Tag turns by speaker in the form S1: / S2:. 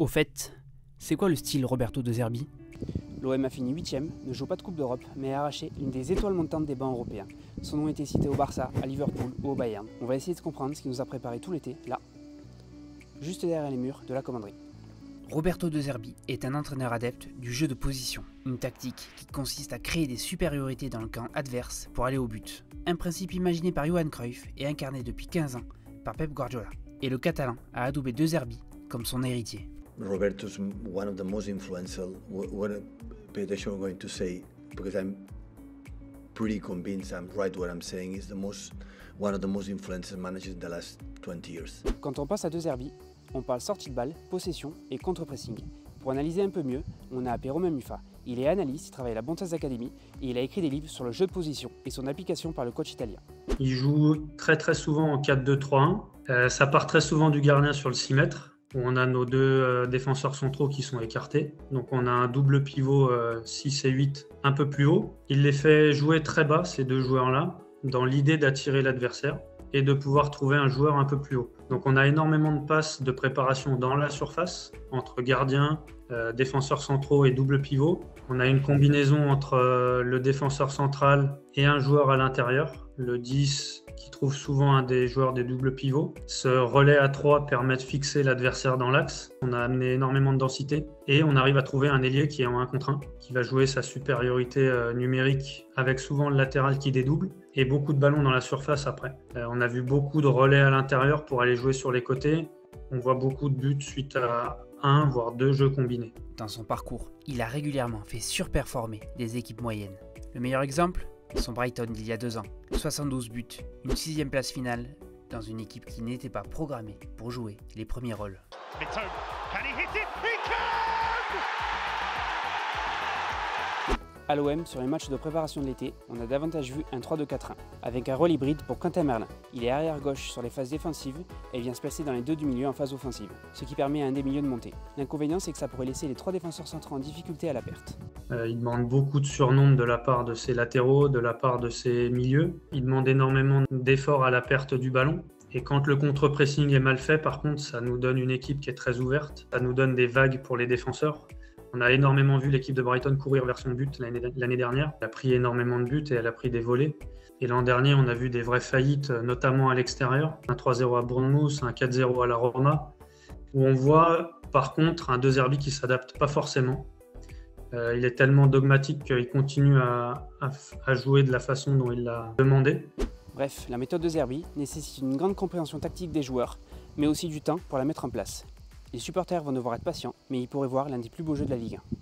S1: Au fait, c'est quoi le style Roberto De Zerbi?
S2: L'OM a fini 8ème, ne joue pas de Coupe d'Europe, mais a arraché l'une des étoiles montantes des bancs européens. Son nom était cité au Barça, à Liverpool ou au Bayern. On va essayer de comprendre ce qui nous a préparé tout l'été, là, juste derrière les murs de la commanderie.
S1: Roberto De Zerbi est un entraîneur adepte du jeu de position, une tactique qui consiste à créer des supériorités dans le camp adverse pour aller au but. Un principe imaginé par Johan Cruyff et incarné depuis 15 ans par Pep Guardiola. Et le Catalan a adoubé De Zerbi comme son héritier.
S3: Roberto's one of the most influential. What pay attention I'm going to say, because I'm pretty convinced I'm right what I'm saying, is one of the most influential managers in the last 20 years.
S2: Quand on passe à De Zerbi, on parle sortie de balle, possession et contre-pressing. Pour analyser un peu mieux, on a appelé Romain Muffat. Il est analyste, il travaille à la Bontas Academy et il a écrit des livres sur le jeu de position et son application par le coach italien.
S4: Il joue très souvent en 4-2-3-1. Ça part très souvent du gardien sur le 6 mètres, où on a nos deux défenseurs centraux qui sont écartés. Donc on a un double pivot 6 et 8 un peu plus haut. Il les fait jouer très bas, ces deux joueurs-là, dans l'idée d'attirer l'adversaire et de pouvoir trouver un joueur un peu plus haut. Donc on a énormément de passes de préparation dans la surface, entre gardiens, défenseurs centraux et double pivot. On a une combinaison entre le défenseur central et un joueur à l'intérieur, le 10 qui trouve souvent un des joueurs des doubles pivots. Ce relais à 3 permet de fixer l'adversaire dans l'axe. On a amené énormément de densité et on arrive à trouver un ailier qui est en 1 contre 1, qui va jouer sa supériorité numérique avec souvent le latéral qui dédouble et beaucoup de ballons dans la surface après. On a vu beaucoup de relais à l'intérieur pour aller jouer sur les côtés. On voit beaucoup de buts suite à 1 voire 2 jeux combinés.
S1: Dans son parcours, il a régulièrement fait surperformer des équipes moyennes. Le meilleur exemple, son Brighton d'il y a 2 ans. 72 buts, une 6e place finale dans une équipe qui n'était pas programmée pour jouer les premiers rôles.
S2: À l'OM, sur les matchs de préparation de l'été, on a davantage vu un 3-2-4-1, avec un rôle hybride pour Quentin Merlin. Il est arrière-gauche sur les phases défensives et vient se placer dans les deux du milieu en phase offensive, ce qui permet à un des milieux de monter. L'inconvénient, c'est que ça pourrait laisser les 3 défenseurs centraux en difficulté à la perte.
S4: Il demande beaucoup de surnombre de la part de ses latéraux, de la part de ses milieux. Il demande énormément d'efforts à la perte du ballon. Et quand le contre-pressing est mal fait, par contre, ça nous donne une équipe qui est très ouverte. Ça nous donne des vagues pour les défenseurs. On a énormément vu l'équipe de Brighton courir vers son but l'année dernière. Elle a pris énormément de buts et elle a pris des volées. Et l'an dernier, on a vu des vraies faillites, notamment à l'extérieur. Un 3-0 à Bournemouth, un 4-0 à la Roma, où on voit par contre un De Zerbi qui ne s'adapte pas forcément. Il est tellement dogmatique qu'il continue à jouer de la façon dont il l'a demandé.
S2: Bref, la méthode De Zerbi nécessite une grande compréhension tactique des joueurs, mais aussi du temps pour la mettre en place. Les supporters vont devoir être patients, mais ils pourraient voir l'un des plus beaux jeux de la Ligue 1.